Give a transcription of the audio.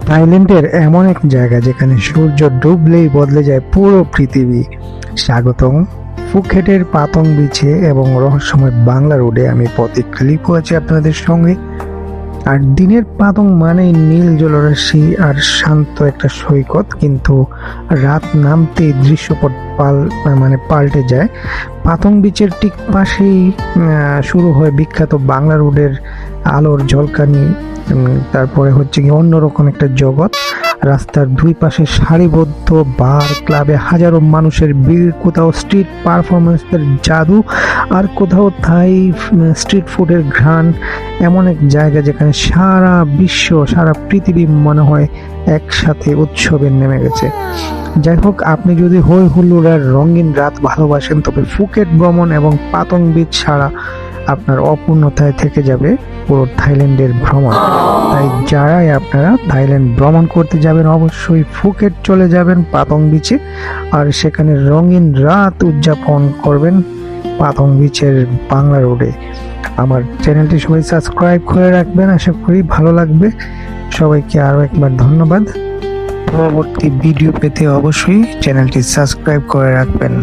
থাইল্যান্ডের এমন এক জায়গা যেখানে সূর্য ডুবলেই বদলে যায় পুরো পৃথিবী। স্বাগতম ফুকেটের পাতং বিচে এবং রহস্যময় বাংলা রোডে। আমি প্রতীক লিপু আছি আপনাদের সঙ্গে। আর দিনের পাতং মানেই নীল জলরাশি আর শান্ত একটা সৈকত, কিন্তু রাত নামতেই দৃশ্যপট পাল্টে যায়। পাতং বিচের ঠিক পাশেই শুরু হয় বিখ্যাত বাংলা রোডের আলোর ঝলকানি। তারপরে হচ্ছে কি অন্যরকম একটা জগৎ। রাস্তার দুই পাশে সারিবদ্ধ বার, ক্লাবে হাজারো মানুষের ভিড়, কোথাও স্ট্রিট পারফরমেন্সের জাদু, আর কোথাও থাই স্ট্রিট ফুডের ঘ্রাণ। এমন এক জায়গা যেখানে সারা বিশ্ব, সারা পৃথিবী মনে হয় একসাথে উৎসবে নেমে গেছে। যাই হোক, আপনি যদি হই হুল্লোড় আর রঙিন রাত ভালোবাসেন, তবে ফুকেট ভ্রমণ এবং পাতং বিচ ছাড়া আপনার অপূর্ণতায় থেকে যাবে পুরো থাইল্যান্ডের ভ্রমণ। তাই যারাই আপনারা থাইল্যান্ড ভ্রমণ করতে যাবেন, অবশ্যই ফুকেট চলে যাবেন পাতং বিচে, আর সেখানে রঙিন রাত উদযাপন করবেন পাতং বিচের বাংলা রোডে। আমার চ্যানেলটি সবাই সাবস্ক্রাইব করে রাখবেন, আশা করি ভালো লাগবে। সবাইকে আরও একবার ধন্যবাদ। পরবর্তী ভিডিও পেতে অবশ্যই চ্যানেলটি সাবস্ক্রাইব করে রাখবেন।